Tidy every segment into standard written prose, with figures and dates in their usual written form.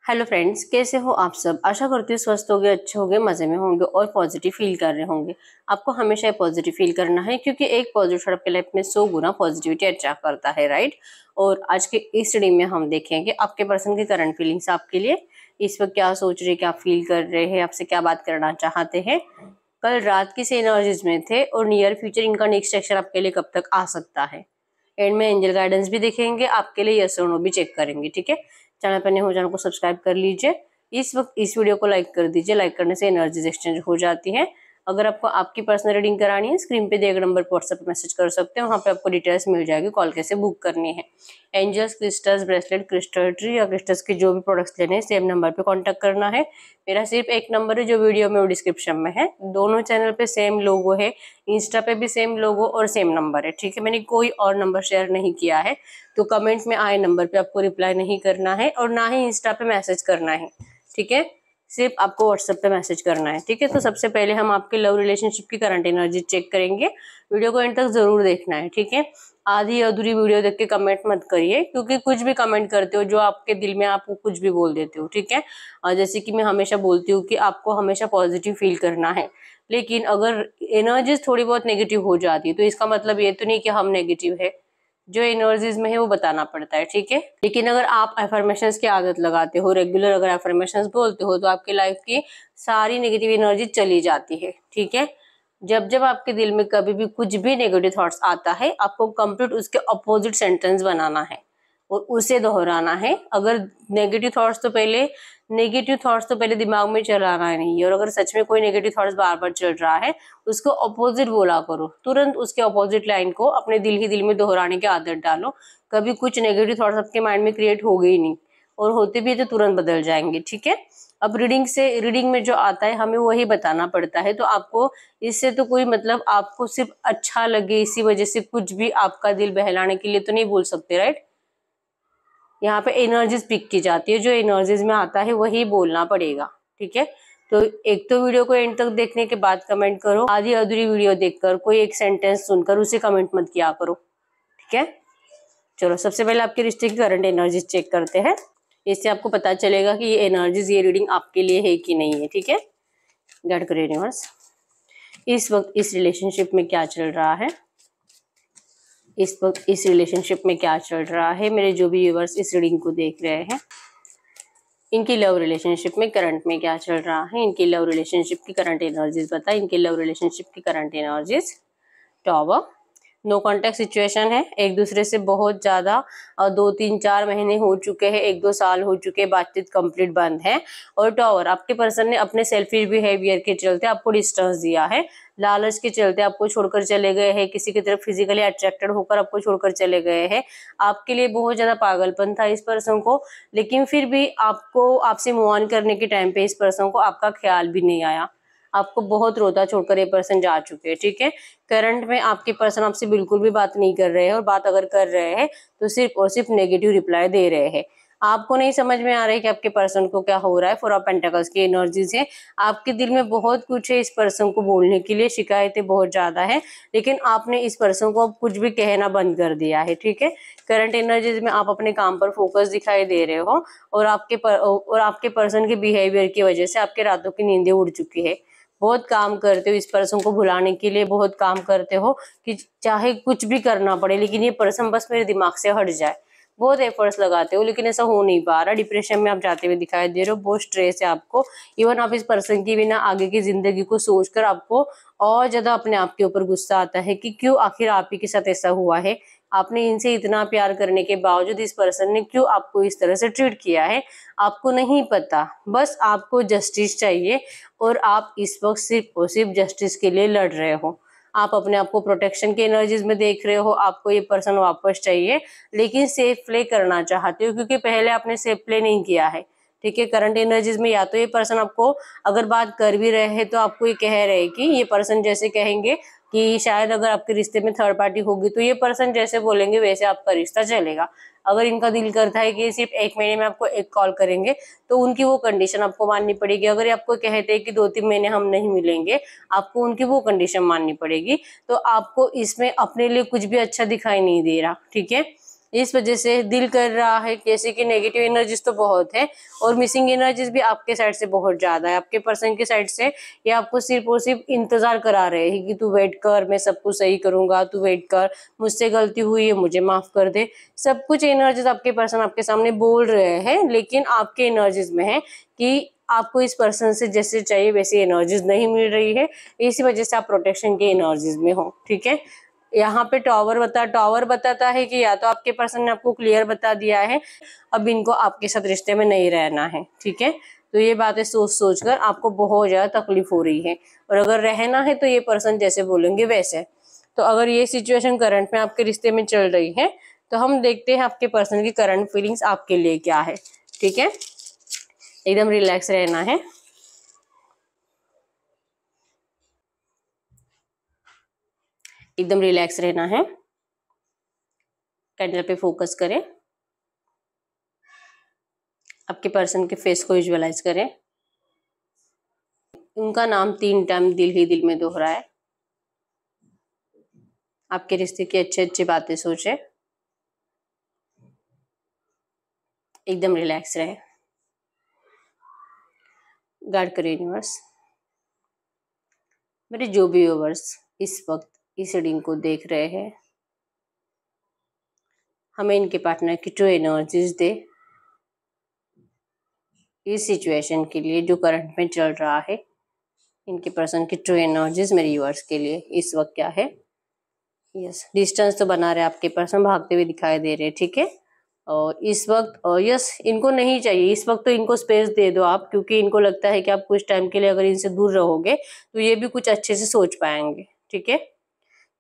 Hello friends, कैसे हो आप सब। आशा करती हूँ स्वस्थ होंगे, अच्छे होंगे, मजे में होंगे और पॉजिटिव फील कर रहे होंगे। आपको हमेशा पॉजिटिव फील करना है क्योंकि एक पॉजिटिव थॉट आपके लाइफ में 100 गुना पॉजिटिविटी अट्रैक्ट करता है, राइट। और आज के इस स्टडी में हम देखेंगे आपके पर्सन की करंट फीलिंग्स आपके लिए इस वक्त क्या सोच रहे, क्या फील कर रहे हैं, आपसे क्या बात करना चाहते हैं, कल रात किस एनर्जीज में थे और नियर फ्यूचर इनका नेक्स्ट एक्शन आपके लिए कब तक आ सकता है। एंड में एंजल गाइडेंस भी देखेंगे आपके लिए, यस और नो भी चेक करेंगे। ठीक है, चैनल पर नए हो चैनल को सब्सक्राइब कर लीजिए। इस वक्त इस वीडियो को लाइक कर दीजिए, लाइक करने से एनर्जीज एक्सचेंज हो जाती है। अगर आपको आपकी पर्सनल रीडिंग करानी है, स्क्रीन पे दिए गए नंबर पर व्हाट्सएप पे मैसेज कर सकते हैं, वहाँ पे आपको डिटेल्स मिल जाएगी, कॉल कैसे बुक करनी है। Angels, crystals, bracelet, crystal tree या क्रिस्टल्स के जो भी प्रोडक्ट्स लेने हैं सेम नंबर पे कांटेक्ट करना है। मेरा सिर्फ एक नंबर है जो वीडियो में और डिस्क्रिप्शन में है। दोनों चैनल पे सेम लोगो है, इंस्टा पे भी सेम लोगो और सेम नंबर है। ठीक है, मैंने कोई और नंबर शेयर नहीं किया है, तो कमेंट्स में आए नंबर पे आपको रिप्लाई नहीं करना है और ना ही इंस्टा पे मैसेज करना है। ठीक है, सिर्फ आपको व्हाट्सएप पे मैसेज करना है। ठीक है, तो सबसे पहले हम आपके लव रिलेशनशिप की करंट एनर्जी चेक करेंगे। वीडियो को एंड तक जरूर देखना है। ठीक है, आधी अधूरी वीडियो देख के कमेंट मत करिए, क्योंकि कुछ भी कमेंट करते हो जो आपके दिल में आप कुछ भी बोल देते हो। ठीक है, और जैसे कि मैं हमेशा बोलती हूँ कि आपको हमेशा पॉजिटिव फील करना है, लेकिन अगर एनर्जीज थोड़ी बहुत नेगेटिव हो जाती है तो इसका मतलब ये तो नहीं कि हम नेगेटिव है, जो एनर्जीज में है वो बताना पड़ता है। ठीक है, लेकिन अगर आप एफर्मेशंस की आदत लगाते हो, रेगुलर अगर एफर्मेशंस बोलते हो, तो आपकी लाइफ की सारी नेगेटिव एनर्जी चली जाती है। ठीक है, जब जब आपके दिल में कभी भी कुछ भी नेगेटिव थॉट्स आता है, आपको कंप्लीट उसके अपोजिट सेंटेंस बनाना है और उसे दोहराना है। अगर नेगेटिव थॉट्स तो पहले दिमाग में चलाना नहीं है, और अगर सच में कोई नेगेटिव थॉट्स बार बार चल रहा है, उसको अपोजिट बोला करो। तुरंत उसके अपोजिट लाइन को अपने दिल ही दिल में दोहराने की आदत डालो। कभी कुछ नेगेटिव थॉट्स आपके माइंड में क्रिएट हो गई नहीं, और होते भी है तो तुरंत बदल जाएंगे। ठीक है, अब रीडिंग में जो आता है हमें वही बताना पड़ता है, तो आपको इससे तो कोई मतलब, आपको सिर्फ अच्छा लगे इसी वजह से कुछ भी आपका दिल बहलाने के लिए तो नहीं बोल सकते, राइट। यहाँ पे एनर्जीज पिक की जाती है, जो एनर्जीज में आता है वही बोलना पड़ेगा। ठीक है, तो एक तो वीडियो को एंड तक देखने के बाद कमेंट करो, आधी अधूरी वीडियो देखकर कोई एक सेंटेंस सुनकर उसे कमेंट मत किया करो। ठीक है, चलो सबसे पहले आपके रिश्ते की करंट एनर्जीज चेक करते हैं। इससे आपको पता चलेगा कि ये एनर्जीज, ये रीडिंग आपके लिए है कि नहीं है। ठीक है, गाइड करो यूनिवर्स, इस वक्त इस रिलेशनशिप में क्या चल रहा है, इस वक्त इस रिलेशनशिप में क्या चल रहा है। मेरे जो भी व्यूअर्स इस रीडिंग को देख रहे हैं, इनकी लव रिलेशनशिप में करंट में क्या चल रहा है, इनकी लव रिलेशनशिप की करंट एनर्जीज बताएं। इनकी लव रिलेशनशिप की current energies. Tower, no contact situation है, एक दूसरे से बहुत ज्यादा 2-3-4 महीने हो चुके हैं, 1-2 साल हो चुके हैं, बातचीत कंप्लीट बंद है। और टॉवर, आपके पर्सन ने अपने सेल्फिश बिहेवियर के चलते आपको डिस्टेंस दिया है, लालच के चलते आपको छोड़कर चले गए हैं, किसी की तरफ फिजिकली अट्रैक्टेड होकर आपको छोड़कर चले गए हैं। आपके लिए बहुत ज्यादा पागलपन था इस पर्सन को, लेकिन फिर भी आपसे मूव ऑन करने के टाइम पे इस पर्सन को आपका ख्याल भी नहीं आया, आपको बहुत रोता छोड़कर ये पर्सन जा चुके हैं। ठीक है, करंट में आपके पर्सन आपसे बिल्कुल भी बात नहीं कर रहे हैं, और बात अगर कर रहे हैं तो सिर्फ और सिर्फ नेगेटिव रिप्लाई दे रहे हैं। आपको नहीं समझ में आ रहा है कि आपके पर्सन को क्या हो रहा है। 4 ऑफ पेंटिकल्स की एनर्जीज है, आपके दिल में बहुत कुछ है इस पर्सन को बोलने के लिए, शिकायतें बहुत ज्यादा है, लेकिन आपने इस पर्सन को अब कुछ भी कहना बंद कर दिया है। ठीक है, करंट एनर्जीज में आप अपने काम पर फोकस दिखाई दे रहे हो, और आपके पर्सन के बिहेवियर की वजह से आपके रातों की नींदें उड़ चुकी है। बहुत काम करते हो इस पर्सन को भुलाने के लिए, बहुत काम करते हो कि चाहे कुछ भी करना पड़े लेकिन ये पर्सन बस मेरे दिमाग से हट जाए। बहुत एफर्ट्स लगाते हो लेकिन ऐसा हो नहीं पा रहा, डिप्रेशन में आप जाते हुए दिखाई दे रहे हो, बहुत स्ट्रेस है आपको। इवन आप इस पर्सन की बिना आगे की जिंदगी को सोचकर आपको और ज्यादा अपने आप के ऊपर गुस्सा आता है कि क्यों आखिर आप ही के साथ ऐसा हुआ है। आपने इनसे इतना प्यार करने के बावजूद इस पर्सन ने क्यों आपको इस तरह से ट्रीट किया है, आपको नहीं पता। बस आपको जस्टिस चाहिए, और आप इस वक्त सिर्फ और सिर्फ जस्टिस के लिए लड़ रहे हो। आप अपने आप को प्रोटेक्शन की एनर्जीज में देख रहे हो, आपको ये पर्सन वापस चाहिए, लेकिन सेफ प्ले करना चाहते हो क्योंकि पहले आपने सेफ प्ले नहीं किया है। ठीक है, करंट एनर्जीज में या तो ये पर्सन आपको अगर बात कर भी रहे हैं तो आपको ये कह रहे हैं कि ये पर्सन जैसे कहेंगे कि शायद अगर आपके रिश्ते में थर्ड पार्टी होगी तो ये पर्सन जैसे बोलेंगे वैसे आपका रिश्ता चलेगा। अगर इनका दिल करता है कि सिर्फ 1 महीने में आपको एक कॉल करेंगे तो उनकी वो कंडीशन आपको माननी पड़ेगी। अगर ये आपको कहते हैं कि 2-3 महीने हम नहीं मिलेंगे, आपको उनकी वो कंडीशन माननी पड़ेगी। तो आपको इसमें अपने लिए कुछ भी अच्छा दिखाई नहीं दे रहा। ठीक है, इस वजह से दिल कर रहा है जैसे कि नेगेटिव एनर्जीज तो बहुत है और मिसिंग एनर्जीज भी आपके साइड से बहुत ज्यादा है। आपके पर्सन की साइड से ये आपको सिर्फ और सिर्फ इंतजार करा रहे हैं कि तू वेट कर, मैं सब कुछ सही करूंगा, तू वेट कर, मुझसे गलती हुई है, मुझे माफ कर दे। सब कुछ एनर्जीज आपके पर्सन आपके सामने बोल रहे हैं, लेकिन आपके एनर्जीज में है कि आपको इस पर्सन से जैसे चाहिए वैसी एनर्जीज नहीं मिल रही है। इसी वजह से आप प्रोटेक्शन की एनर्जीज में हो। ठीक है, यहाँ पे टॉवर बताता है कि या तो आपके पर्सन ने आपको क्लियर बता दिया है अब इनको आपके साथ रिश्ते में नहीं रहना है। ठीक है, तो ये बातें सोच सोच कर आपको बहुत ज्यादा तकलीफ हो रही है, और अगर रहना है तो ये पर्सन जैसे बोलेंगे वैसे। तो अगर ये सिचुएशन करंट में आपके रिश्ते में चल रही है तो हम देखते हैं आपके पर्सन की करंट फीलिंग्स आपके लिए क्या है। ठीक है, एकदम रिलैक्स रहना है। एकदम रिलैक्स रहना है। कैंडल पे फोकस करें, आपके पर्सन के फेस को विजुअलाइज करें, उनका नाम 3 टाइम दिल ही दिल में दोहराए, आपके रिश्ते की अच्छी अच्छी बातें सोचे, एकदम रिलैक्स रहे। गाइड करें यूनिवर्स, मेरे जो भी व्यूअर्स इस वक्त इस रीडिंग को देख रहे हैं, हमें इनके पार्टनर की ट्रू एनर्जीज दे इस सिचुएशन के लिए जो करंट में चल रहा है। इनके पर्सन की ट्रू एनर्जीज मेरे व्यूअर्स के लिए इस वक्त क्या है। यस, डिस्टेंस तो बना रहे, आपके पर्सन भागते हुए दिखाई दे रहे हैं। ठीक है, और इस वक्त यस इनको नहीं चाहिए, इस वक्त तो इनको स्पेस दे दो आप, क्योंकि इनको लगता है कि आप कुछ टाइम के लिए अगर इनसे दूर रहोगे तो ये भी कुछ अच्छे से सोच पाएंगे। ठीक है,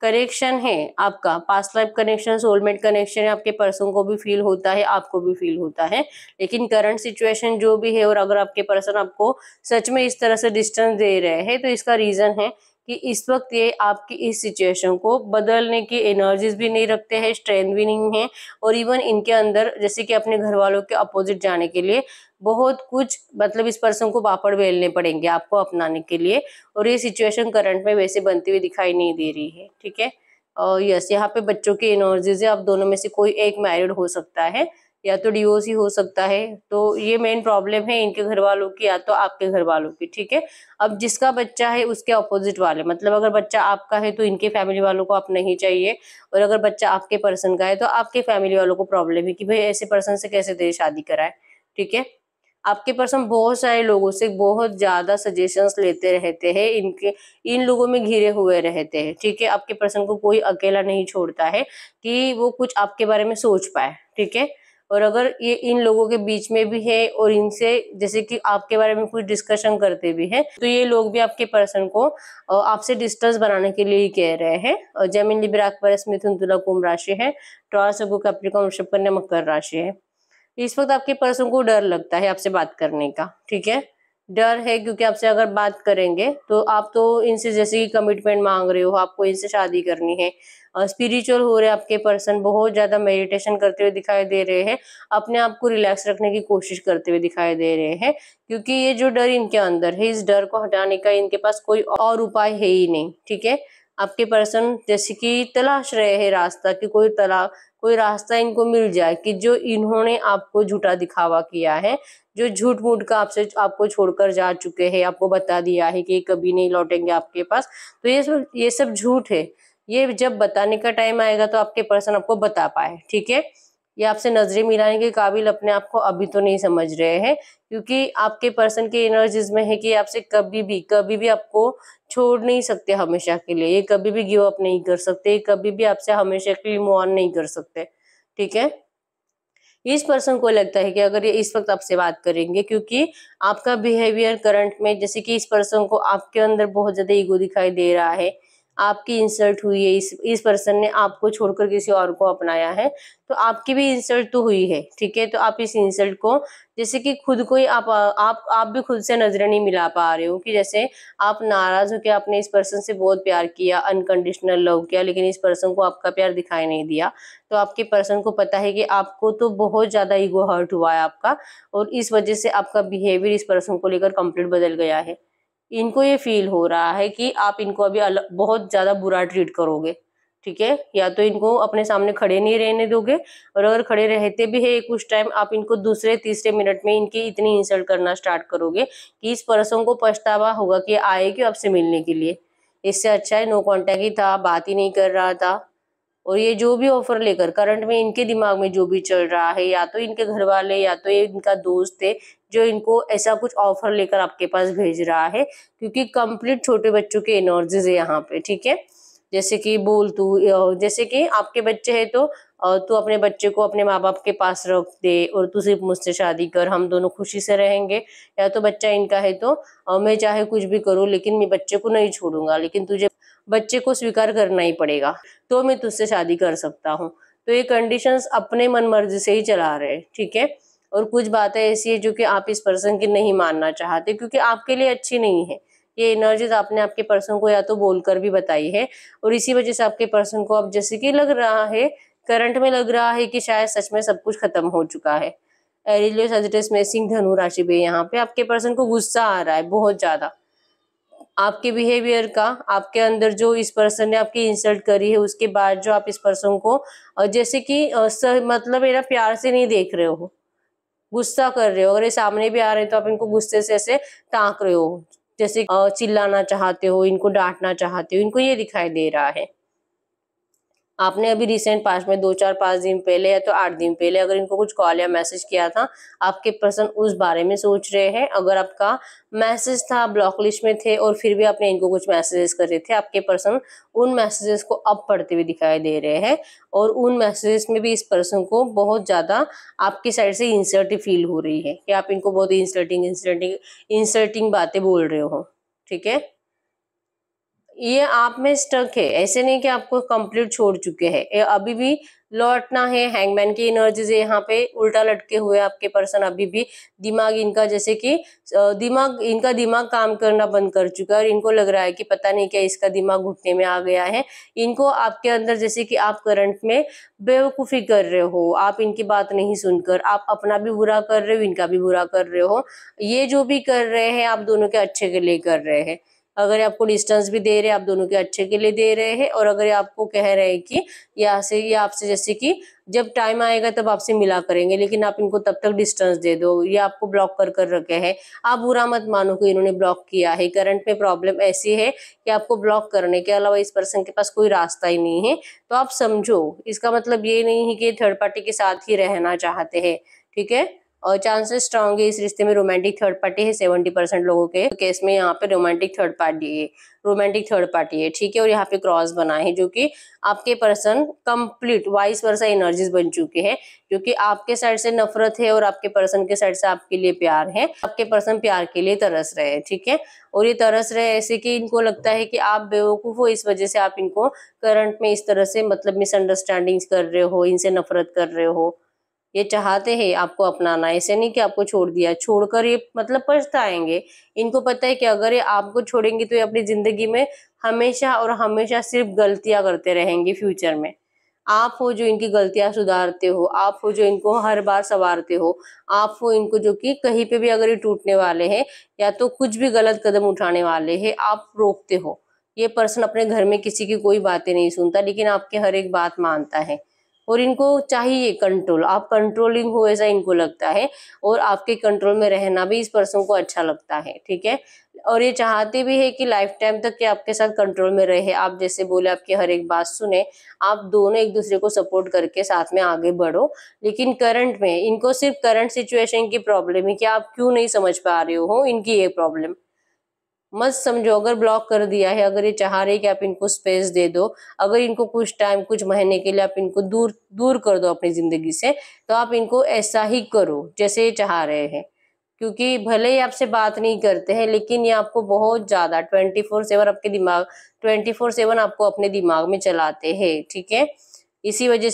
कनेक्शन है आपका, past life connection, soulmate connection है, आपके पर्सन को भी फील होता है, आपको भी फील होता है। लेकिन करंट सिचुएशन जो भी है, और अगर आपके पर्सन आपको सच में इस तरह से डिस्टेंस दे रहे हैं तो इसका रीजन है कि इस वक्त ये आपकी इस सिचुएशन को बदलने की एनर्जीज भी नहीं रखते हैं, स्ट्रेंथ भी नहीं है, और इवन इनके अंदर जैसे कि अपने घर वालों के अपोजिट जाने के लिए बहुत कुछ, मतलब इस पर्सन को पापड़ बेलने पड़ेंगे आपको अपनाने के लिए, और ये सिचुएशन करंट में वैसे बनती हुई दिखाई नहीं दे रही है। ठीक है, और यस यहाँ पे बच्चों की एनर्जीज है, आप दोनों में से कोई एक मैरिड हो सकता है या तो डिवोर्स ही हो सकता है। तो ये मेन प्रॉब्लम है इनके घर वालों की या तो आपके घर वालों की। ठीक है, अब जिसका बच्चा है उसके अपोजिट वाले, मतलब अगर बच्चा आपका है तो इनके फैमिली वालों को आप नहीं चाहिए, और अगर बच्चा आपके पर्सन का है तो आपके फैमिली वालों को प्रॉब्लम है कि भाई ऐसे पर्सन से कैसे दे शादी कराए। ठीक है, आपके पर्सन बहुत सारे लोगों से बहुत ज्यादा सजेशंस लेते रहते हैं, इनके इन लोगों में घिरे हुए रहते हैं। ठीक है, आपके पर्सन को कोई अकेला नहीं छोड़ता है कि वो कुछ आपके बारे में सोच पाए। ठीक है, और अगर ये इन लोगों के बीच में भी है और इनसे जैसे कि आपके बारे में कुछ डिस्कशन करते भी हैं तो ये लोग भी आपके पर्सन को आपसे डिस्टेंस बनाने के लिए ही कह रहे हैं। और जेमिनी, लिब्रा, एक्वेरियस, मिथुन, तुला, कुंभ राशि है, टॉरस, वर्गो, कैप्रिकॉर्न, वृषभ, कन्या, मकर राशि है। इस वक्त आपके पर्सन को डर लगता है आपसे बात करने का। ठीक है, डर है क्योंकि आपसे अगर बात करेंगे तो आप तो इनसे जैसे कि कमिटमेंट मांग रहे हो, आपको इनसे शादी करनी है, स्पिरिचुअल हो रहे आपके पर्सन, बहुत ज्यादा मेडिटेशन करते हुए दिखाई दे रहे हैं, अपने आप को रिलैक्स रखने की कोशिश करते हुए दिखाई दे रहे हैं, क्योंकि ये जो डर इनके अंदर है इस डर को हटाने का इनके पास कोई और उपाय है ही नहीं। ठीक है, आपके पर्सन जैसे कि तलाश रहे हैं रास्ता कि कोई रास्ता इनको मिल जाए कि जो इन्होंने आपको झूठा दिखावा किया है, जो झूठ मूठ का आपको छोड़कर जा चुके हैं, आपको बता दिया है कि कभी नहीं लौटेंगे आपके पास, तो ये सब झूठ है। ये जब बताने का टाइम आएगा तो आपके पर्सन आपको बता पाए। ठीक है, ये आपसे नजरें मिलाने के काबिल अपने आप को अभी तो नहीं समझ रहे हैं, क्योंकि आपके पर्सन के एनर्जीज में है कि आपसे कभी भी आपको छोड़ नहीं सकते हमेशा के लिए, ये कभी भी गिव अप नहीं कर सकते, ये कभी भी आपसे हमेशा के लिए मूव ऑन नहीं कर सकते। ठीक है, इस पर्सन को लगता है कि अगर ये इस वक्त आपसे बात करेंगे, क्योंकि आपका बिहेवियर करंट में जैसे कि इस पर्सन को आपके अंदर बहुत ज्यादा ईगो दिखाई दे रहा है, आपकी इंसल्ट हुई है, इस पर्सन ने आपको छोड़कर किसी और को अपनाया है, तो आपकी भी इंसल्ट तो हुई है। ठीक है, तो आप इस इंसल्ट को जैसे कि खुद को ही आप भी खुद से नजरें नहीं मिला पा रहे हो, कि जैसे आप नाराज हो कि आपने इस पर्सन से बहुत प्यार किया, अनकंडीशनल लव किया, लेकिन इस पर्सन को आपका प्यार दिखाई नहीं दिया। तो आपके पर्सन को पता है कि आपको तो बहुत ज्यादा ईगो हर्ट हुआ है आपका, और इस वजह से आपका बिहेवियर इस पर्सन को लेकर कंप्लीट बदल गया है। इनको ये फील हो रहा है कि आप इनको अभी बहुत ज्यादा बुरा ट्रीट करोगे। ठीक है। या तो इनको अपने सामने खड़े नहीं रहने दोगे, और अगर खड़े रहते भी है कुछ टाइम, आप इनको दूसरे तीसरे मिनट में इनकी इतनी इंसल्ट करना स्टार्ट करोगे कि इस पर्सन को पछतावा होगा कि आए क्यों आपसे मिलने के लिए। इससे अच्छा है नो कांटेक्ट ही था, बात ही नहीं कर रहा था। और ये जो भी ऑफर लेकर करंट में इनके दिमाग में जो भी चल रहा है, या तो इनके घर वाले या तो ये इनका दोस्त है जो इनको ऐसा कुछ ऑफर लेकर आपके पास भेज रहा है, क्योंकि कंप्लीट छोटे बच्चों के एनर्जीज है यहाँ पे, ठीक है। जैसे कि बोल तू, जैसे कि आपके बच्चे हैं तो तू अपने बच्चे को अपने माँ बाप के पास रख दे और तू सिर्फ मुझसे शादी कर, हम दोनों खुशी से रहेंगे। या तो बच्चा इनका है तो मैं चाहे कुछ भी करूँ लेकिन मैं बच्चे को नहीं छोड़ूंगा, लेकिन तुझे बच्चे को स्वीकार करना ही पड़ेगा तो मैं तुझसे शादी कर सकता हूँ। तो ये कंडीशंस अपने मन मर्जी से ही चला रहे हैं, ठीक है। और कुछ बातें ऐसी है जो कि आप इस पर्सन की नहीं मानना चाहते क्योंकि आपके लिए अच्छी नहीं है। ये एनर्जीज आपने आपके पर्सन को या तो बोलकर भी बताई है, और इसी वजह से आपके पर्सन को अब जैसे कि लग रहा है, करंट में लग रहा है कि शायद सच में सब कुछ खत्म हो चुका है। एरिलियो सजिटेस में सिंह धनु राशि पे यहाँ पे आपके पर्सन को गुस्सा आ रहा है बहुत ज्यादा आपके बिहेवियर का। आपके अंदर जो इस पर्सन ने आपकी इंसल्ट करी है उसके बाद जो आप इस पर्सन को जैसे कि मतलब मेरा प्यार से नहीं देख रहे हो, गुस्सा कर रहे हो। अगर ये सामने भी आ रहे हैं तो आप इनको गुस्से से ऐसे ताक रहे हो, जैसे चिल्लाना चाहते हो, इनको डांटना चाहते हो, इनको ये दिखाई दे रहा है। आपने अभी रिसेंट पास्ट में 2-4-5 दिन पहले या तो 8 दिन पहले अगर इनको कुछ कॉल या मैसेज किया था, आपके पर्सन उस बारे में सोच रहे हैं। अगर आपका मैसेज था ब्लॉक लिस्ट में थे और फिर भी आपने इनको कुछ मैसेजेस करे थे, आपके पर्सन उन मैसेजेस को अब पढ़ते हुए दिखाई दे रहे हैं। और उन मैसेजेस में भी इस पर्सन को बहुत ज्यादा आपकी साइड से इंसल्ट फील हो रही है कि आप इनको बहुत इंसल्टिंग बातें बोल रहे हो, ठीक है। ये आप में स्टक है, ऐसे नहीं कि आपको कंप्लीट छोड़ चुके हैं, ये अभी भी लौटना है। हैंगमैन की एनर्जीज है यहाँ पे, उल्टा लटके हुए आपके पर्सन अभी भी। दिमाग इनका जैसे कि दिमाग काम करना बंद कर चुका है और इनको लग रहा है कि पता नहीं क्या इसका दिमाग घुटने में आ गया है। इनको आपके अंदर जैसे कि आप करंट में बेवकूफी कर रहे हो, आप इनकी बात नहीं सुनकर आप अपना भी बुरा कर रहे हो, इनका भी बुरा कर रहे हो। ये जो भी कर रहे हैं आप दोनों के अच्छे के लिए कर रहे हैं। अगर आपको डिस्टेंस भी दे रहे हैं आप दोनों के अच्छे के लिए दे रहे हैं, और अगर ये आपको कह रहे हैं कि यहाँ से ये आपसे जैसे कि जब टाइम आएगा तब आपसे मिला करेंगे, लेकिन आप इनको तब तक डिस्टेंस दे दो, ये आपको ब्लॉक कर रखे हैं। आप बुरा मत मानो कि इन्होंने ब्लॉक किया है। करंट में प्रॉब्लम ऐसी है कि आपको ब्लॉक करने के अलावा इस पर्सन के पास कोई रास्ता ही नहीं है। तो आप समझो, इसका मतलब ये नहीं है कि थर्ड पार्टी के साथ ही रहना चाहते हैं, ठीक है। और चांसेस स्ट्रांग है इस रिश्ते में रोमांटिक थर्ड पार्टी है 70% लोगों के केस में। यहाँ पे रोमांटिक थर्ड पार्टी है, ठीक है। और यहाँ पे क्रॉस बना है जो कि आपके person complete vice versa energies बन चुके हैं, जो कि आपके साइड से नफरत है और आपके पर्सन के साइड से आपके लिए प्यार है। आपके पर्सन प्यार के लिए तरस रहे हैं, ठीक है। और ये तरस रहे ऐसे कि इनको लगता है कि आप बेवकूफ हो, इस वजह से आप इनको करंट में इस तरह से मतलब मिसअंडरस्टैंडिंग्स कर रहे हो, इनसे नफरत कर रहे हो। ये चाहते हैं आपको अपनाना, ऐसे नहीं कि आपको छोड़ दिया, छोड़कर ये मतलब पछताएंगे। इनको पता है कि अगर ये आपको छोड़ेंगे तो ये अपनी जिंदगी में हमेशा और हमेशा सिर्फ गलतियां करते रहेंगे फ्यूचर में। आप हो जो इनकी गलतियां सुधारते हो, आप हो जो इनको हर बार संवारते हो, आप हो इनको जो कि कहीं पे भी अगर ये टूटने वाले हैं या तो कुछ भी गलत कदम उठाने वाले हैं आप रोकते हो। ये पर्सन अपने घर में किसी की कोई बातें नहीं सुनता, लेकिन आपके हर एक बात मानता है। और इनको चाहिए कंट्रोल, आप कंट्रोलिंग हो ऐसा इनको लगता है, और आपके कंट्रोल में रहना भी इस पर्सन को अच्छा लगता है, ठीक है। और ये चाहते भी है कि लाइफ टाइम तक कि आपके साथ कंट्रोल में रहे, आप जैसे बोले आपकी हर एक बात सुने, आप दोनों एक दूसरे को सपोर्ट करके साथ में आगे बढ़ो। लेकिन करंट में इनको सिर्फ करंट सिचुएशन की प्रॉब्लम है कि आप क्यों नहीं समझ पा रहे हो इनकी ये प्रॉब्लम। मत समझो, अगर ब्लॉक कर दिया है, अगर ये चाह रहे कि आप इनको स्पेस दे दो, अगर इनको कुछ टाइम कुछ महीने के लिए आप इनको दूर दूर कर दो अपनी जिंदगी से, तो आप इनको ऐसा ही करो जैसे ये चाह रहे हैं। क्योंकि भले ही आपसे बात नहीं करते हैं लेकिन ये आपको बहुत ज्यादा 24/7 आपको अपने दिमाग में चलाते हैं, ठीक है। इसी वजह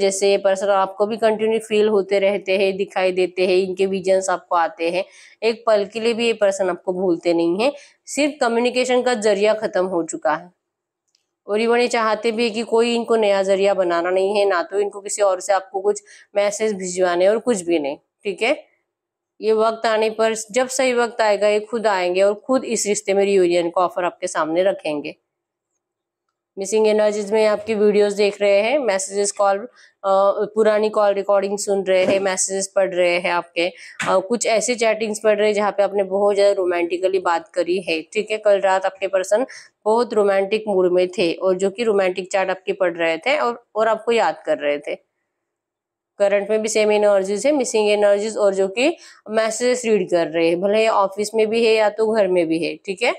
से ये पर्सन आपको भी कंटिन्यू फील होते रहते हैं, दिखाई देते हैं, इनके विजन्स आपको आते हैं। एक पल के लिए भी ये पर्सन आपको भूलते नहीं है, सिर्फ कम्युनिकेशन का जरिया खत्म हो चुका है। और इवन ये चाहते भी है कि कोई इनको नया जरिया बनाना नहीं है, ना तो इनको किसी और से आपको कुछ मैसेज भिजवाने और कुछ भी नहीं, ठीक है। ये वक्त आने पर जब सही वक्त आएगा ये खुद आएंगे और खुद इस रिश्ते में रियूनियन का ऑफर आपके सामने रखेंगे। मिसिंग एनर्जीज में आपकी वीडियोस देख रहे हैं, मैसेजेस कॉल, पुरानी कॉल रिकॉर्डिंग सुन रहे हैं, मैसेजेस पढ़ रहे हैं आपके, कुछ ऐसी चैटिंग्स पढ़ रहे हैं जहाँ पे आपने बहुत ज्यादा रोमांटिकली बात करी है। ठीक है, कल रात आपके पर्सन बहुत रोमांटिक मूड में थे और जो कि रोमांटिक चैट आपकी पढ़ रहे थे और आपको याद कर रहे थे। करंट में भी सेम एनर्जीज है, मिसिंग एनर्जीज, और जो कि मैसेजेस रीड कर रहे हैं, भले ऑफिस में भी है या तो घर में भी है। ठीक है,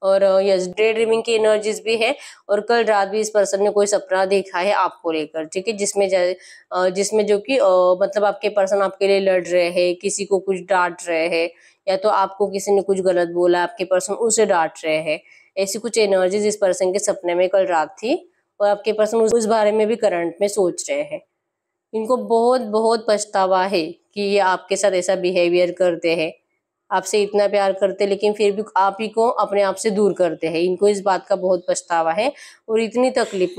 और यस, डे ड्रीमिंग की एनर्जीज भी है, और कल रात भी इस पर्सन ने कोई सपना देखा है आपको लेकर। ठीक है, जिसमें जो कि मतलब आपके पर्सन आपके लिए लड़ रहे हैं, किसी को कुछ डांट रहे हैं, या तो आपको किसी ने कुछ गलत बोला, आपके पर्सन उसे डांट रहे हैं। ऐसी कुछ एनर्जीज इस पर्सन के सपने में कल रात थी, और आपके पर्सन उस बारे में भी करंट में सोच रहे हैं। इनको बहुत बहुत पछतावा है कि ये आपके साथ ऐसा बिहेवियर करते हैं, आपसे इतना प्यार करते लेकिन फिर भी आप ही को अपने आप से दूर करते हैं। इनको इस बात का बहुत पछतावा है, और इतनी तकलीफ,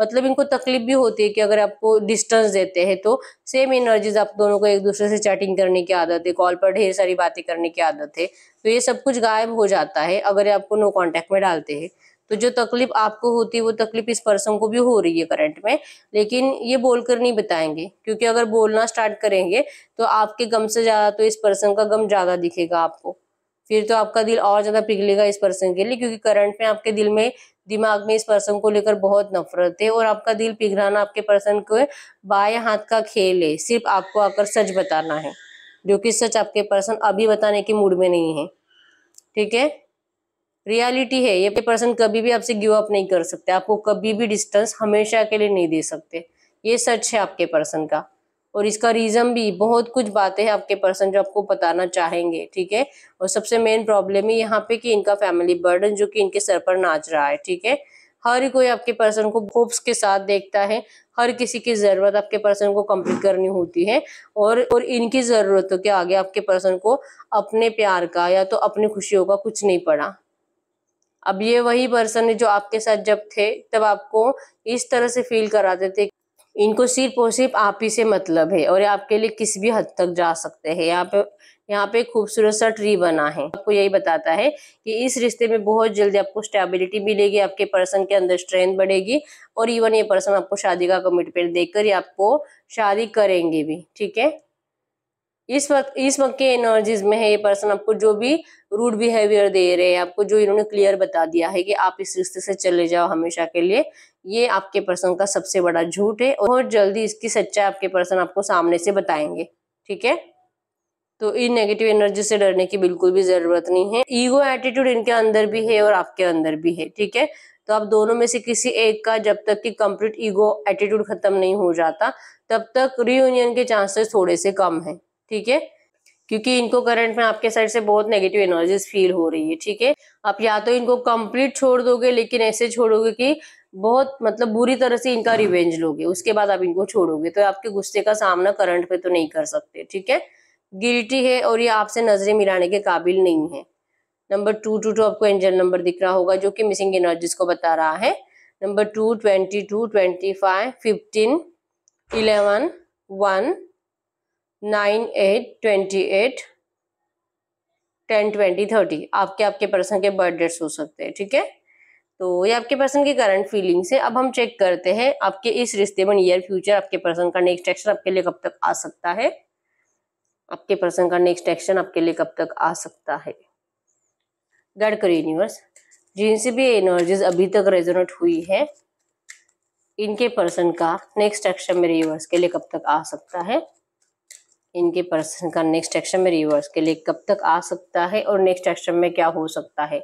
मतलब इनको तकलीफ भी होती है कि अगर आपको डिस्टेंस देते हैं तो सेम एनर्जीज आप दोनों को एक दूसरे से चैटिंग करने की आदत है, कॉल पर ढेर सारी बातें करने की आदत है, तो ये सब कुछ गायब हो जाता है अगर आपको नो कांटेक्ट में डालते हैं। तो जो तकलीफ आपको होती है वो तकलीफ इस पर्सन को भी हो रही है करंट में, लेकिन ये बोलकर नहीं बताएंगे, क्योंकि अगर बोलना स्टार्ट करेंगे तो आपके गम से ज्यादा तो इस पर्सन का गम ज्यादा दिखेगा आपको। फिर तो आपका दिल और ज्यादा पिघलेगा इस पर्सन के लिए, क्योंकि करंट में आपके दिल में, दिमाग में इस पर्सन को लेकर बहुत नफरत है, और आपका दिल पिघलाना आपके पर्सन को बाएं हाथ का खेल है। सिर्फ आपको आकर सच बताना है, जो कि सच आपके पर्सन अभी बताने के मूड में नहीं है। ठीक है, रियलिटी है, ये पर्सन कभी भी आपसे गिव अप नहीं कर सकते, आपको कभी भी डिस्टेंस हमेशा के लिए नहीं दे सकते। ये सच है आपके पर्सन का, और इसका रीजन भी बहुत कुछ बातें हैं आपके पर्सन जो आपको बताना चाहेंगे। ठीक है, और सबसे मेन प्रॉब्लम है यहाँ पे कि इनका फैमिली बर्डन जो कि इनके सर पर नाच रहा है। ठीक है, हर कोई आपके पर्सन को होप्स के साथ देखता है, हर किसी की जरूरत आपके पर्सन को कंप्लीट करनी होती है, और इनकी जरूरतों के आगे आपके पर्सन को अपने प्यार का या तो अपनी खुशियों का कुछ नहीं पड़ा। अब ये वही पर्सन है जो आपके साथ जब थे तब आपको इस तरह से फील कराते थे, इनको सिर्फ और सिर्फ आप ही से मतलब है, और ये आपके लिए किसी भी हद तक जा सकते हैं। यहाँ पे एक खूबसूरत सा ट्री बना है, आपको यही बताता है कि इस रिश्ते में बहुत जल्दी आपको स्टेबिलिटी मिलेगी, आपके पर्सन के अंदर स्ट्रेंथ बढ़ेगी, और इवन ये पर्सन आपको शादी का कमिटमेंट देकर ये आपको शादी करेंगे भी। ठीक है, इस वक्त के एनर्जीज में है ये पर्सन आपको जो भी रूड बिहेवियर दे रहे हैं, आपको जो इन्होंने क्लियर बता दिया है कि आप इस रिश्ते से चले जाओ हमेशा के लिए, ये आपके पर्सन का सबसे बड़ा झूठ है, और बहुत जल्दी इसकी सच्चाई आपके पर्सन आपको सामने से बताएंगे। ठीक है, तो इन नेगेटिव एनर्जी से डरने की बिल्कुल भी जरूरत नहीं है। ईगो एटीट्यूड इनके अंदर भी है और आपके अंदर भी है। ठीक है, तो आप दोनों में से किसी एक का जब तक कि कंप्लीट ईगो एटीट्यूड खत्म नहीं हो जाता तब तक रियूनियन के चांसेस थोड़े से कम है। ठीक है, क्योंकि इनको करंट में आपके साइड से बहुत नेगेटिव एनर्जीज फील हो रही है। ठीक है, आप या तो इनको कंप्लीट छोड़ दोगे, लेकिन ऐसे छोड़ोगे कि बहुत मतलब बुरी तरह से इनका रिवेंज लोगे, उसके बाद आप इनको छोड़ोगे, तो आपके गुस्से का सामना करंट पे तो नहीं कर सकते। ठीक है, गिल्टी है और ये आपसे नजरें मिलाने के काबिल नहीं है। नंबर 222 आपको एंजल नंबर दिख रहा होगा जो कि मिसिंग एनर्जीज को बता रहा है। नंबर 2, 22, 25, 15, 11, 1, 9, 8, 28, 10, 20, 30 आपके पर्सन के बर्थ डेट्स हो सकते हैं। ठीक है, तो ये आपके पर्सन की करंट फीलिंग्स है। अब हम चेक करते हैं आपके इस रिश्ते में नियर फ्यूचर आपके पर्सन का नेक्स्ट एक्शन आपके लिए कब तक आ सकता है। आपके पर्सन का नेक्स्ट एक्शन आपके लिए कब तक आ सकता है। गाइड करिए यूनिवर्स, जिनसे भी एनर्जीज अभी तक रेजोनेट हुई है, इनके पर्सन का नेक्स्ट एक्शन मेरे यूनिवर्स के लिए कब तक आ सकता है। इनके पर्सन का नेक्स्ट एक्शन में रिवर्स के लिए कब तक आ सकता है, और नेक्स्ट एक्शन में क्या हो सकता है।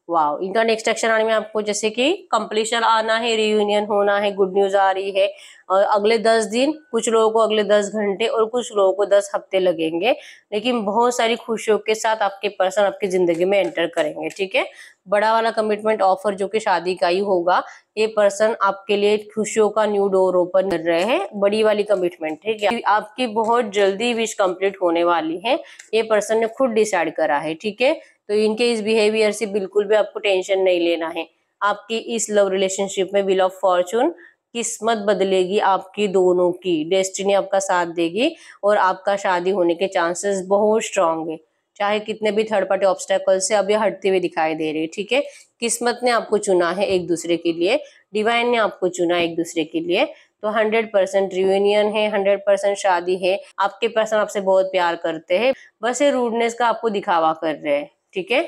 वाओ, इनका नेक्स्ट एक्शन आने में आपको जैसे कि कंप्लीशन आना है, रियूनियन होना है, गुड न्यूज आ रही है, और अगले 10 दिन, कुछ लोगों को अगले 10 घंटे और कुछ लोगों को 10 हफ्ते लगेंगे, लेकिन बहुत सारी खुशियों के साथ आपके पर्सन आपकी जिंदगी में एंटर करेंगे। ठीक है, बड़ा वाला कमिटमेंट ऑफर जो कि शादी का ही होगा, ये पर्सन आपके लिए खुशियों का न्यू डोर ओपन कर रहे हैं, बड़ी वाली कमिटमेंट। ठीक है, आपकी बहुत जल्दी विश कंप्लीट होने वाली है, ये पर्सन ने खुद डिसाइड करा है। ठीक है, तो इनके इस बिहेवियर से बिल्कुल भी आपको टेंशन नहीं लेना है। आपकी इस लव रिलेशनशिप में व्हील ऑफ फॉर्चून, किस्मत बदलेगी आपकी दोनों की, डेस्टिनी आपका साथ देगी, और आपका शादी होने के चांसेस बहुत स्ट्रांग है, चाहे कितने भी थर्ड पार्टी ऑब्स्टेकल से अब ये हटते हुए दिखाई दे रहे हैं। ठीक है, किस्मत ने आपको चुना है एक दूसरे के लिए, डिवाइन ने आपको चुना एक दूसरे के लिए। तो 100% रियूनियन है, 100% शादी है। आपके पर्सन आपसे बहुत प्यार करते हैं, बस ये रूडनेस का आपको दिखावा कर रहे हैं। ठीक है,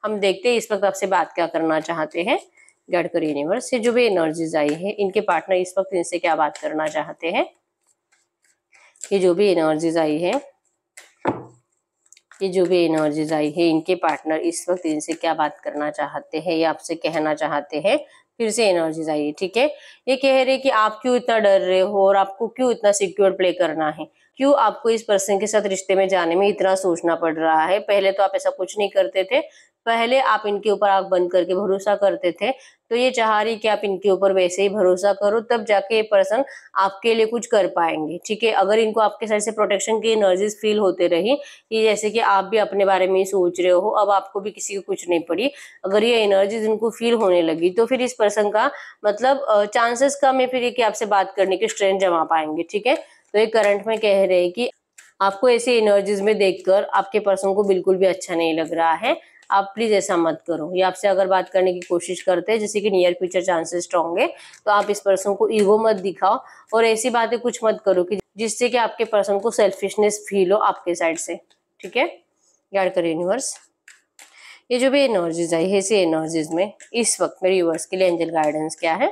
हम देखते हैं इस वक्त आपसे बात क्या करना चाहते हैं। गाइड करिए यूनिवर्स, ये जो भी एनर्जीज आई है, इनके पार्टनर इस वक्त इनसे क्या बात करना चाहते हैं। ये जो भी एनर्जीज आई है, ये जो भी एनर्जीज आई है, इनके पार्टनर इस वक्त इनसे क्या बात करना चाहते हैं, ये आपसे कहना चाहते हैं। फिर से एनर्जीज आई है। ठीक है, ये कह रहे कि आप क्यों इतना डर रहे हो और आपको क्यों इतना सिक्योर प्ले करना है, क्यों आपको इस पर्सन के साथ रिश्ते में जाने में इतना सोचना पड़ रहा है। पहले तो आप ऐसा कुछ नहीं करते थे, पहले आप इनके ऊपर आंख बंद करके भरोसा करते थे। तो ये चाह रही कि आप इनके ऊपर वैसे ही भरोसा करो, तब जाके ये पर्सन आपके लिए कुछ कर पाएंगे। ठीक है, अगर इनको आपके साइड से प्रोटेक्शन की एनर्जीज फील होते रही कि जैसे कि आप भी अपने बारे में ही सोच रहे हो, अब आपको भी किसी को कुछ नहीं पड़ी, अगर ये एनर्जीज इनको फील होने लगी तो फिर इस पर्सन का मतलब चांसेस कम है फिर ये कि आपसे बात करने की स्ट्रेंथ जमा पाएंगे। ठीक है, तो ये करंट में कह रहे हैं कि आपको ऐसी एनर्जीज में देखकर आपके पर्सन को बिल्कुल भी अच्छा नहीं लग रहा है। आप प्लीज ऐसा मत करो। ये आपसे अगर बात करने की कोशिश करते हैं जैसे कि नियर फ्यूचर चांसेस स्ट्रॉन्ग है, तो आप इस पर्सन को ईगो मत दिखाओ और ऐसी बातें कुछ मत करो कि जिससे कि आपके पर्सन को सेल्फिशनेस फील हो आपके साइड से। ठीक है, गाइड करिए यूनिवर्स, ये जो भी एनर्जीज आई है, इसी एनर्जीज में इस वक्त मेरे यूनिवर्स के लिए एंजल गाइडेंस क्या है।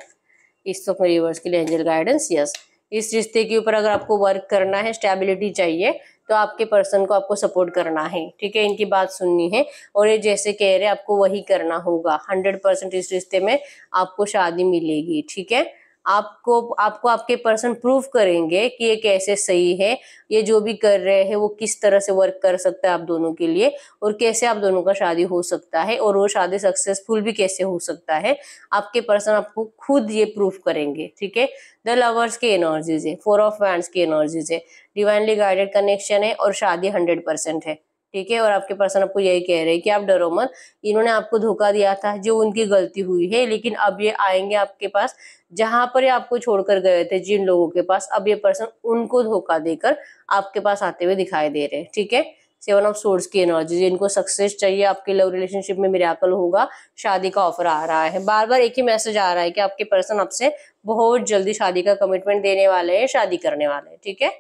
इस वक्त मेरे यूनिवर्स के लिए एंजल गाइडेंस, यस, इस रिश्ते के ऊपर अगर आपको वर्क करना है, स्टेबिलिटी चाहिए, तो आपके पर्सन को आपको सपोर्ट करना है। ठीक है, इनकी बात सुननी है और ये जैसे कह रहे हैं आपको वही करना होगा। 100% इस रिश्ते में आपको शादी मिलेगी। ठीक है, आपको आपके पर्सन प्रूव करेंगे कि ये कैसे सही है, ये जो भी कर रहे हैं वो किस तरह से वर्क कर सकता है आप दोनों के लिए, और कैसे आप दोनों का शादी हो सकता है, और वो शादी सक्सेसफुल भी कैसे हो सकता है। आपके पर्सन आपको खुद ये प्रूफ करेंगे। ठीक है, द लवर्स की एनर्जीज है, 4 ऑफ वैंड्स की एनर्जीज है, डिवाइनली गाइडेड कनेक्शन है और शादी 100% है। ठीक है, और आपके पर्सन आपको यही कह रहे हैं कि आप डरो मत, इन्होंने आपको धोखा दिया था, जो उनकी गलती हुई है, लेकिन अब ये आएंगे आपके पास जहां पर ये आपको छोड़कर गए थे, जिन लोगों के पास, अब ये पर्सन उनको धोखा देकर आपके पास आते हुए दिखाई दे रहे हैं। ठीक है, 7 ऑफ सोर्ड्स की एनर्जी, इनको सक्सेस चाहिए, आपके लव रिलेशनशिप में मिरेकल होगा, शादी का ऑफर आ रहा है। बार बार एक ही मैसेज आ रहा है कि आपके पर्सन आपसे बहुत जल्दी शादी का कमिटमेंट देने वाले हैं, शादी करने वाले हैं। ठीक है,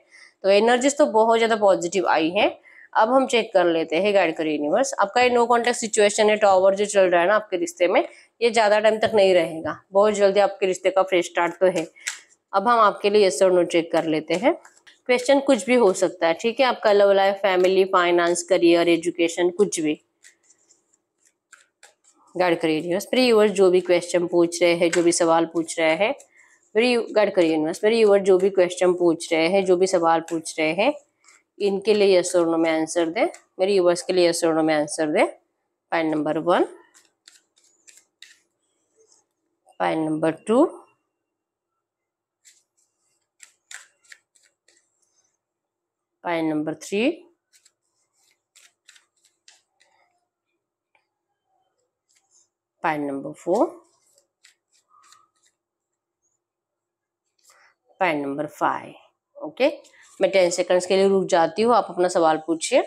तो एनर्जीज तो बहुत ज्यादा पॉजिटिव आई है। अब हम चेक कर लेते हैं, गाइड करिए यूनिवर्स, आपका ये नो कॉन्टेक्ट सिचुएशन है, टॉवर जो चल रहा है ना आपके रिश्ते में, ये ज्यादा टाइम तक नहीं रहेगा, बहुत जल्दी आपके रिश्ते का फ्रेश स्टार्ट तो है। अब हम आपके लिए यस और नो चेक कर लेते हैं। क्वेश्चन कुछ भी हो सकता है। ठीक है, आपका love life, family, finance, career, education, कुछ भी। गाइड करिए यूनिवर्स, मेरे व्यूअर्स जो भी क्वेश्चन पूछ रहे हैं, जो भी सवाल पूछ रहे हैं, मेरी गाइड करिए यूनिवर्स, मेरे व्यूअर्स जो भी क्वेश्चन पूछ रहे हैं, जो भी सवाल पूछ रहे हैं, इनके लिए यस और नो में आंसर दे। मेरे व्यूअर्स के लिए यस और नो में आंसर दे। Point number 1, point number 2, point number 3, point number 4, point number 5। Okay, मैं 10 सेकंड्स के लिए रुक जाती हूँ, आप अपना सवाल पूछिए।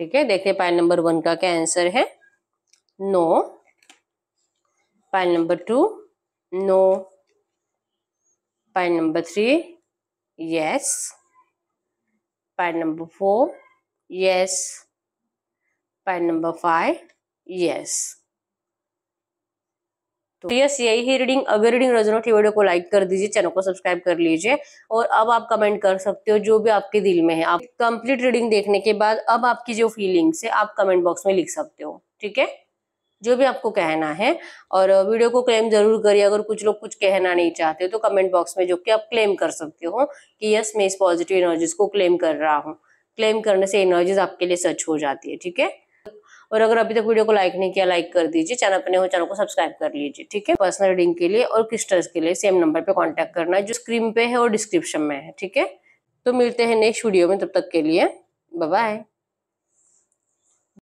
ठीक है, देखिए पॉइंट नंबर 1 का क्या आंसर है, no. Point number 2, no. Point number 3, yes. Point number 4, yes. Point number 5, yes. तो यस, यही है रीडिंग। अगर रीडिंग रेजोनेट हुई, वीडियो को लाइक कर दीजिए, चैनल को सब्सक्राइब कर लीजिए, और अब आप कमेंट कर सकते हो जो भी आपके दिल में है। आप कंप्लीट रीडिंग देखने के बाद अब आपकी जो फीलिंग्स है आप कमेंट बॉक्स में लिख सकते हो। ठीक है, जो भी आपको कहना है, और वीडियो को क्लेम जरूर करिए। अगर कुछ लोग कुछ कहना नहीं चाहते तो कमेंट बॉक्स में जो कि आप क्लेम कर सकते हो कि यस मैं इस पॉजिटिव एनर्जीज को क्लेम कर रहा हूँ। क्लेम करने से एनर्जीज आपके लिए सच हो जाती है। ठीक है, और अगर अभी तक वीडियो को लाइक नहीं किया, लाइक कर दीजिए, चैनल पर नए हो चैनल को सब्सक्राइब कर लीजिए। ठीक है, पर्सनल रीडिंग के लिए और क्रिस्टल्स के लिए सेम नंबर पे कांटेक्ट करना है जो स्क्रीन पे है और डिस्क्रिप्शन में है। ठीक है, तो मिलते हैं नेक्स्ट वीडियो में, तब तक के लिए बाय बाय।